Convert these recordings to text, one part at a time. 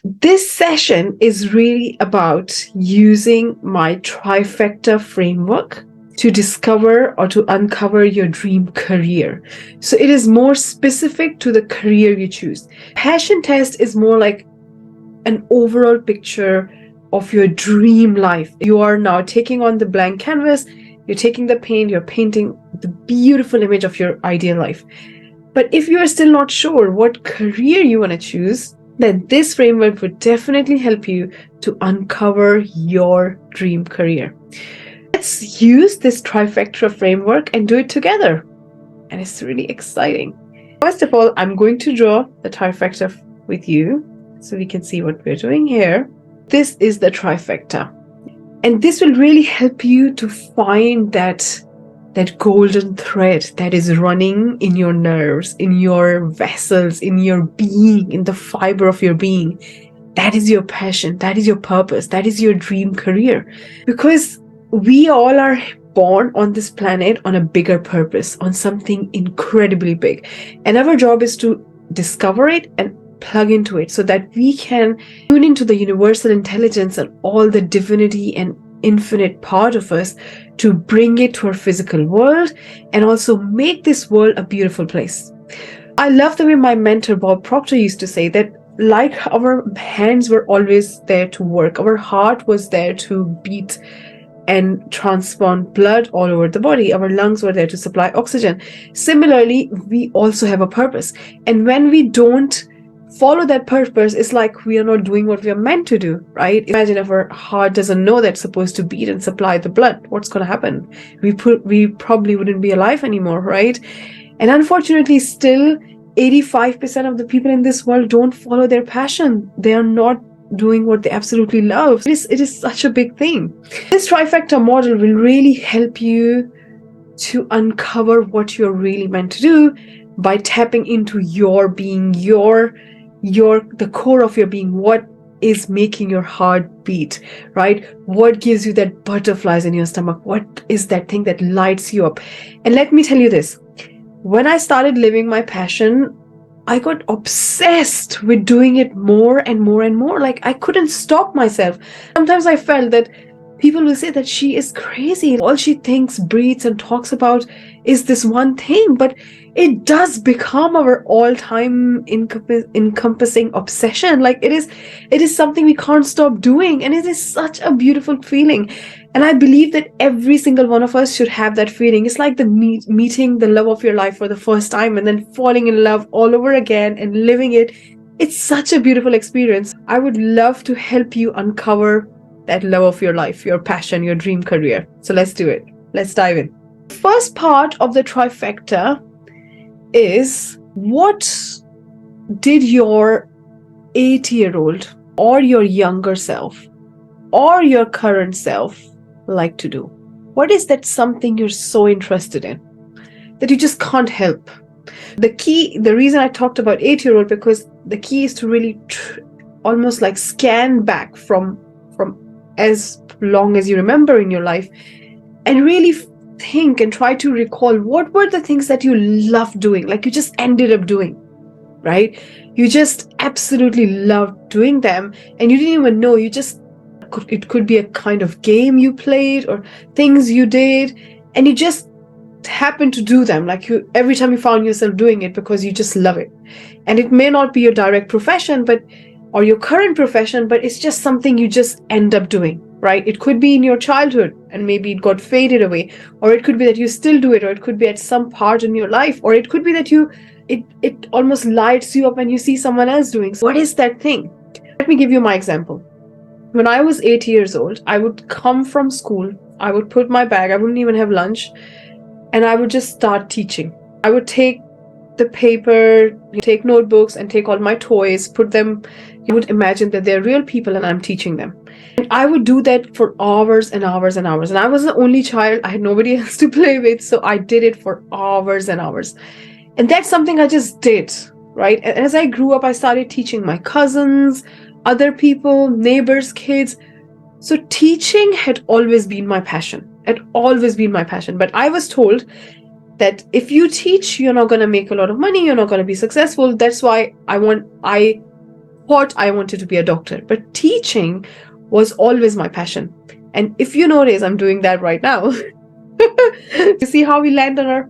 This session is really about using my trifecta framework to discover or to uncover your dream career. So it is more specific to the career you choose. Passion test is more like an overall picture of your dream life. You are now taking on the blank canvas, you're taking the paint, you're painting the beautiful image of your ideal life. But if you are still not sure what career you want to choose, then this framework would definitely help you to uncover your dream career. Let's use this trifecta framework and do it together. And it's really exciting. First of all, I'm going to draw the trifecta with you so we can see what we're doing here. This is the trifecta. And this will really help you to find that golden thread that is running in your nerves, in your vessels, in your being, in the fiber of your being. That is your passion. That is your purpose. That is your dream career. Because we all are born on this planet on a bigger purpose, on something incredibly big. And our job is to discover it and plug into it so that we can tune into the universal intelligence and all the divinity and infinite part of us to bring it to our physical world and also make this world a beautiful place. I love the way my mentor Bob Proctor used to say that, like our hands were always there to work, our heart was there to beat and transport blood all over the body, our lungs were there to supply oxygen. Similarly, we also have a purpose. And when we don't follow that purpose, it's like we are not doing what we are meant to do, right? Imagine if our heart doesn't know that's supposed to beat and supply the blood. What's going to happen? We probably wouldn't be alive anymore, right? And unfortunately, still 85% of the people in this world don't follow their passion. They are not doing what they absolutely love. It is such a big thing. This trifecta model will really help you to uncover what you're really meant to do by tapping into your being, the core of your being. What is making your heart beat, right? What gives you that butterflies in your stomach? What is that thing that lights you up? And let me tell you this, when I started living my passion, I got obsessed with doing it more and more and more. Like, I couldn't stop myself. Sometimes I felt that people will say that she is crazy. All she thinks, breathes, and talks about is this one thing. But it does become our all-time encompassing obsession. Like, it is something we can't stop doing. And it is such a beautiful feeling. And I believe that every single one of us should have that feeling. It's like the meeting the love of your life for the first time and then falling in love all over again and living it. It's such a beautiful experience. I would love to help you uncover that love of your life, your passion, your dream career. So let's do it. Let's dive in. The first part of the trifecta is, what did your 8-year-old or your younger self or your current self like to do? What is that something you're so interested in that you just can't help? The reason I talked about 8-year-old, because the key is to really almost like scan back from as long as you remember in your life and really think and try to recall what were the things that you loved doing, like you just ended up doing, right? You just absolutely loved doing them and you didn't even know. It could be a kind of game you played or things you did and you just happened to do them, like every time you found yourself doing it because you just love it. And it may not be your direct profession or your current profession, but it's just something you just end up doing, right? It could be in your childhood and maybe it got faded away, or it could be that you still do it, or it could be at some part in your life, or it could be that it almost lights you up when you see someone else doing. So what is that thing? Let me give you my example. When I was 8 years old, I would come from school, I would put my bag, I wouldn't even have lunch, and I would just start teaching. I would take the paper, take notebooks, and take all my toys, put them, you would imagine that they're real people and I'm teaching them. And I would do that for hours and hours and hours. And I was the only child, I had nobody else to play with, so I did it for hours and hours. And that's something I just did, right? And as I grew up, I started teaching my cousins, other people, neighbors, kids. So teaching had always been my passion. But I was told that if you teach, you're not going to make a lot of money, you're not going to be successful. That's why I thought I wanted to be a doctor, but teaching was always my passion. And if you notice, I'm doing that right now. You see how we land on our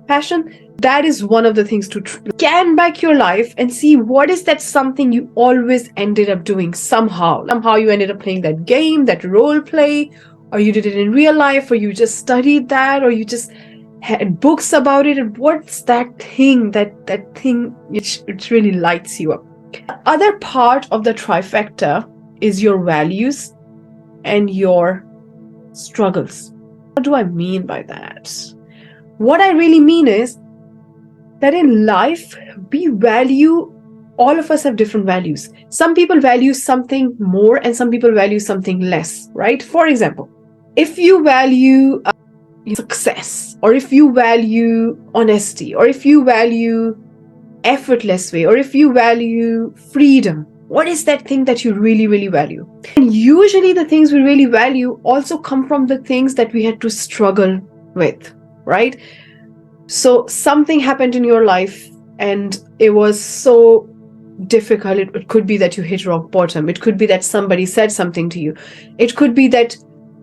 passion? That is one of the things to scan back your life and see what is that something you always ended up doing somehow. Somehow you ended up playing that game, that role play, or you did it in real life, or you just studied that, or you just had books about it. And what's that thing, that thing which really lights you up? The other part of the trifecta is your values and your struggles. What do I mean by that? What I really mean is that in life, we value, all of us have different values. Some people value something more and some people value something less, right? For example, if you value success, or if you value honesty, or if you value effortless way, or if you value freedom, what is that thing that you really, really value? And usually the things we really value also come from the things that we had to struggle with, right? So something happened in your life and it was so difficult. It could be that you hit rock bottom. It could be that somebody said something to you. It could be that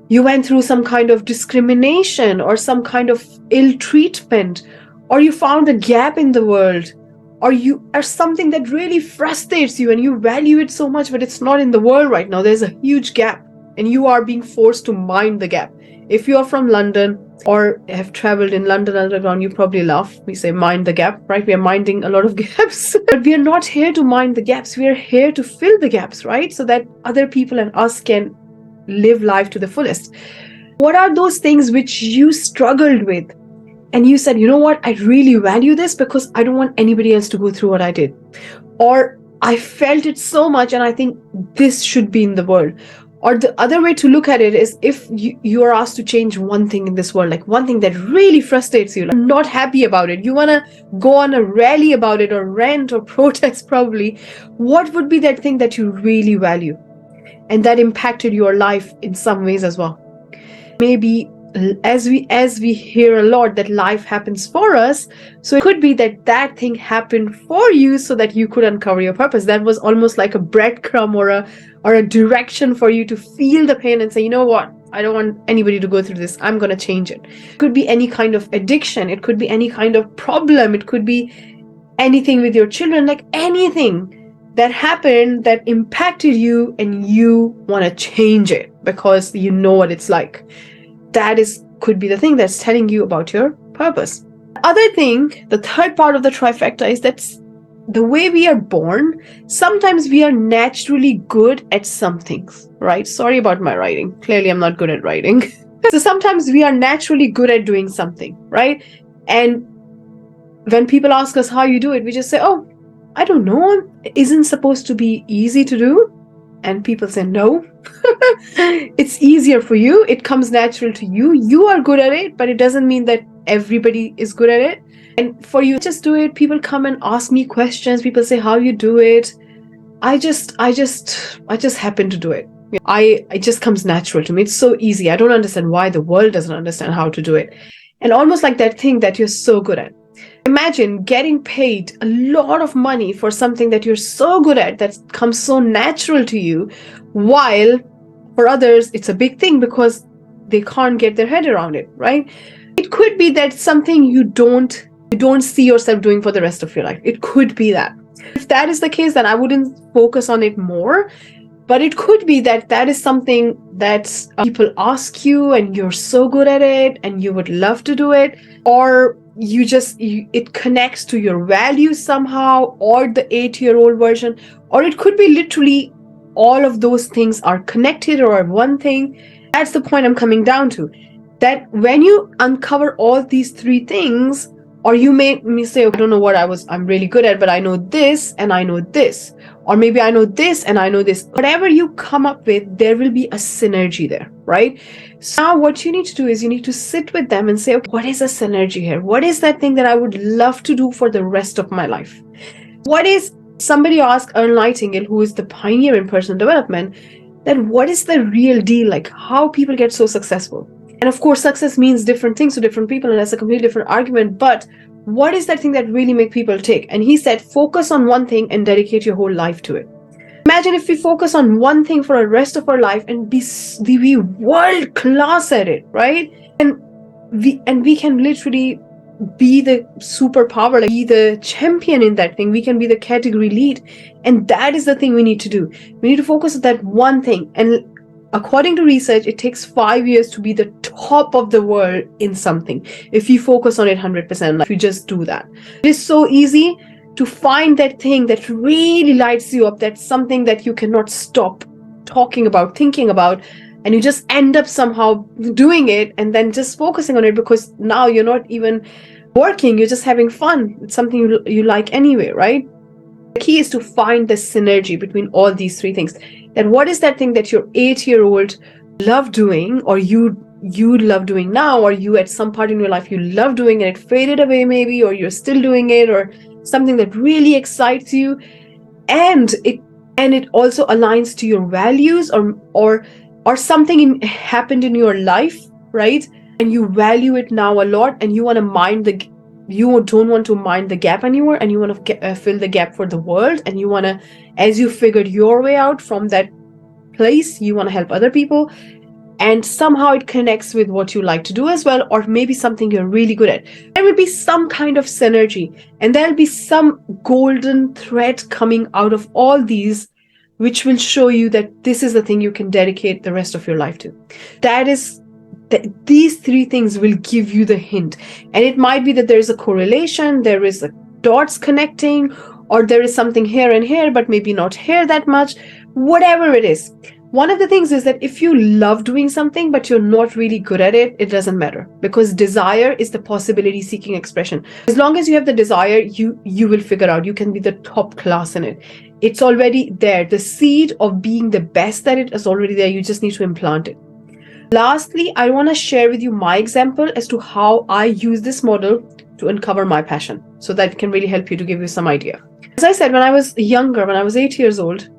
you went through some kind of discrimination or some kind of ill treatment, or you found a gap in the world, or you are something that really frustrates you and you value it so much, but it's not in the world right now. There's a huge gap and you are being forced to mind the gap. If you are from London or have traveled in London Underground, you probably laugh. We say mind the gap, right? We are minding a lot of gaps. But we are not here to mind the gaps. We are here to fill the gaps, right? So that other people and us can live life to the fullest. What are those things which you struggled with? And you said, you know what? I really value this because I don't want anybody else to go through what I did. Or I felt it so much and I think this should be in the world. Or the other way to look at it is, if you are asked to change one thing in this world, like one thing that really frustrates you, like not happy about it, you want to go on a rally about it or rant or protest probably, what would be that thing that you really value and that impacted your life in some ways as well? Maybe as we hear a lot that life happens for us, so it could be that thing happened for you so that you could uncover your purpose. That was almost like a breadcrumb or a direction for you to feel the pain and say, you know what, I don't want anybody to go through this, I'm going to change it. It could be any kind of addiction, it could be any kind of problem, it could be anything with your children, like anything that happened that impacted you and you want to change it because you know what it's like. That could be the thing that's telling you about your purpose. The other thing, the third part of the trifecta, is that the way we are born, sometimes we are naturally good at some things, right? Sorry about my writing. Clearly, I'm not good at writing. So sometimes we are naturally good at doing something, right? And when people ask us how you do it, we just say, oh, I don't know. It isn't supposed to be easy to do. And people say, no, it's easier for you. It comes natural to you. You are good at it, but it doesn't mean that everybody is good at it. And for you, just do it. People come and ask me questions. People say, how you do it? I just happen to do it. It just comes natural to me. It's so easy. I don't understand why the world doesn't understand how to do it. And almost like that thing that you're so good at. Imagine getting paid a lot of money for something that you're so good at, that comes so natural to you, while for others, it's a big thing because they can't get their head around it, right? It could be that something you don't see yourself doing for the rest of your life. It could be that. If that is the case, then I wouldn't focus on it more. But it could be that is something that people ask you and you're so good at it and you would love to do it, or it connects to your values somehow, or the 8-year-old version, or it could be literally all of those things are connected or one thing. That's the point I'm coming down to. That when you uncover all these three things, or you may say, I don't know what I'm really good at, but I know this and I know this. Or maybe I know this and I know this. Whatever you come up with, there will be a synergy there, right? So now what you need to do is you need to sit with them and say, okay, what is a synergy here? What is that thing that I would love to do for the rest of my life? Somebody asked Earl Nightingale, who is the pioneer in personal development, that what is the real deal? Like how people get so successful? And of course, success means different things to different people, and that's a completely different argument. But what is that thing that really makes people tick? And he said, focus on one thing and dedicate your whole life to it. Imagine if we focus on one thing for the rest of our life and be world class at it, right? And we can literally be the superpower, like be the champion in that thing. We can be the category lead, and that is the thing we need to do. We need to focus on that one thing. And according to research, it takes 5 years to be the top of the world in something. If you focus on it 100%, like if you just do that, it is so easy to find that thing that really lights you up. That's something that you cannot stop talking about, thinking about, and you just end up somehow doing it and then just focusing on it, because now you're not even working, you're just having fun. It's something you like anyway, right? The key is to find the synergy between all these three things. That what is that thing that your 8-year-old love doing, or you love doing now, or you at some part in your life you love doing and it faded away maybe, or you're still doing it, or something that really excites you, and it also aligns to your values, or something happened in your life, right? And you value it now a lot, and you want to you don't want to mind the gap anymore, and you want to fill the gap for the world, and you want to, as you figured your way out from that place, you want to help other people, and somehow it connects with what you like to do as well, or maybe something you're really good at. There will be some kind of synergy, and there'll be some golden thread coming out of all these, which will show you that this is the thing you can dedicate the rest of your life to. These three things will give you the hint. And it might be that there is a correlation, there is a dots connecting, or there is something here and here, but maybe not here that much, whatever it is. One of the things is that if you love doing something, but you're not really good at it, it doesn't matter, because desire is the possibility seeking expression. As long as you have the desire, you will figure out, you can be the top class in it. It's already there. The seed of being the best at it is already there. You just need to implant it. Lastly, I want to share with you my example as to how I use this model to uncover my passion. So that can really help you, to give you some idea. As I said, when I was younger, when I was 8 years old,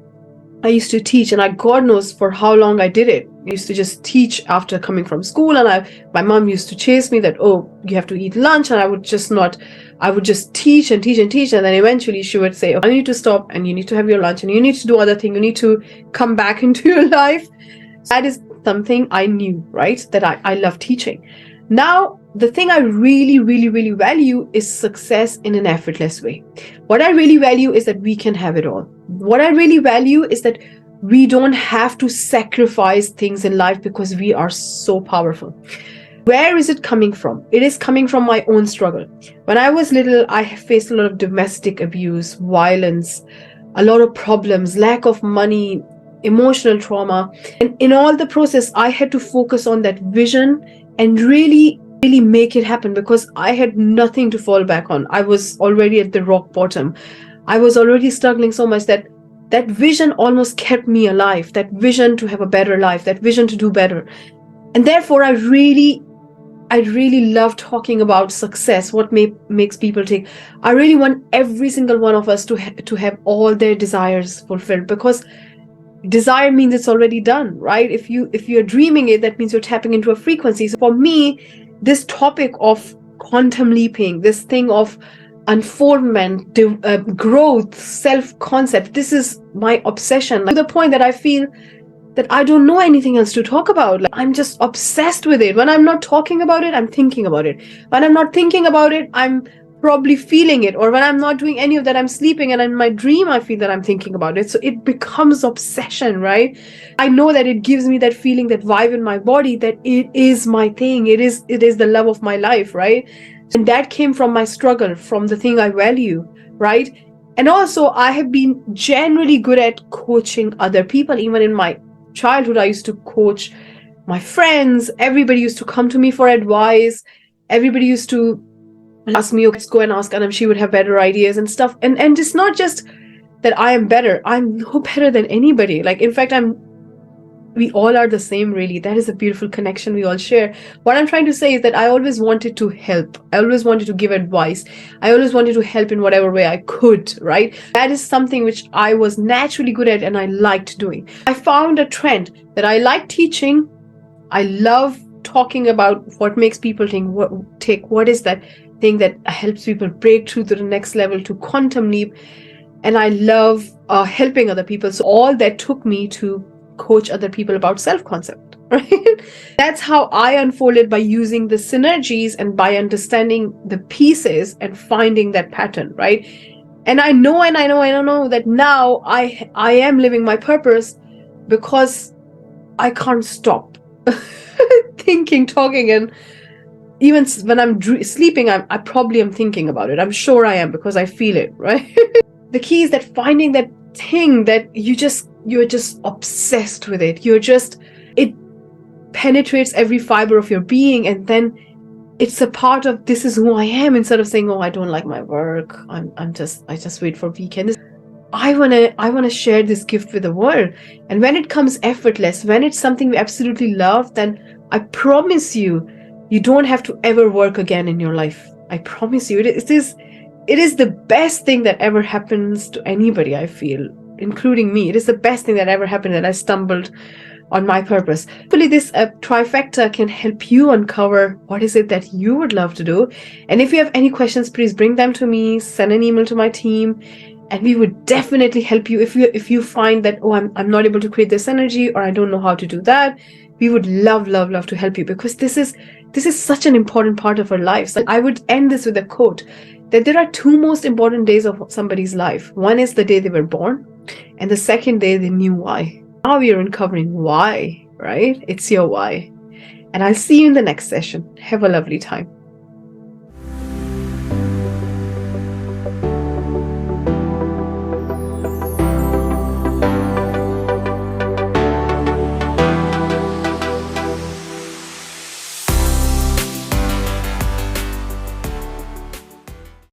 I used to teach, and God knows for how long I did it. I used to just teach after coming from school, and my mom used to chase me that, oh, you have to eat lunch, and I would just teach and teach and teach, and then eventually she would say, oh, I need to stop, and you need to have your lunch, and you need to do other things, you need to come back into your life. That is something I knew, right? That I love teaching. Now, the thing I really, really, really value is success in an effortless way. What I really value is that we can have it all. What I really value is that we don't have to sacrifice things in life because we are so powerful. Where is it coming from? It is coming from my own struggle. When I was little, I faced a lot of domestic abuse, violence, a lot of problems, lack of money, emotional trauma. And in all the process, I had to focus on that vision and really make it happen, because I had nothing to fall back on. I was already at the rock bottom. I was already struggling so much that vision almost kept me alive, that vision to have a better life, that vision to do better. And therefore, I really love talking about success, what makes people tick. I really want every single one of us to have all their desires fulfilled, because desire means it's already done, right? If you're dreaming it, that means you're tapping into a frequency. So for me, this topic of quantum leaping, this thing of unfoldment, growth, self-concept, this is my obsession, to the point that I feel that I don't know anything else to talk about. Like, I'm just obsessed with it. When I'm not talking about it, I'm thinking about it. When I'm not thinking about it, I'm probably feeling it. Or when I'm not doing any of that, I'm sleeping, and in my dream, I feel that I'm thinking about it. So it becomes obsession, right? I know that it gives me that feeling, that vibe in my body, that it is my thing. It is the love of my life, right? And that came from my struggle, from the thing I value, right? And also, I have been generally good at coaching other people. Even in my childhood, I used to coach my friends. Everybody used to come to me for advice. Everybody used to ask me, let's go and ask Anam, she would have better ideas and stuff. And it's not just that I am better. I'm no better than anybody. Like, in fact, we all are the same, really. That is a beautiful connection we all share. What I'm trying to say is that I always wanted to help. I always wanted to give advice. I always wanted to help in whatever way I could, right? That is something which I was naturally good at and I liked doing. I found a trend that I like teaching. I love talking about what makes people think, what is that thing that helps people break through to the next level, to quantum leap. and I love helping other people. So all that took me to coach other people about self-concept, right? That's how I unfolded, by using the synergies and by understanding the pieces and finding that pattern, right? And I know that now I am living my purpose, because I can't stop thinking, talking, and even when I'm sleeping, I probably am thinking about it. I'm sure I am, because I feel it, right? The key is that finding that thing that you're just obsessed with it. It penetrates every fiber of your being, and then it's a part of, this is who I am, instead of saying, oh, I don't like my work. I just wait for weekend. I wanna share this gift with the world. And when it comes effortless, when it's something we absolutely love, then I promise you, you don't have to ever work again in your life. I promise you, it is the best thing that ever happens to anybody, I feel, including me. It is the best thing that ever happened, that I stumbled on my purpose. Hopefully this trifecta can help you uncover what is it that you would love to do. And if you have any questions, please bring them to me, send an email to my team, and we would definitely help you. If you find that, oh, I'm not able to create this energy, or I don't know how to do that, we would love to help you, because this is such an important part of our lives. So I would end this with a quote, that there are two most important days of somebody's life. One is the day they were born, and the second day they knew why. Now we are uncovering why, right? It's your why. And I'll see you in the next session. Have a lovely time.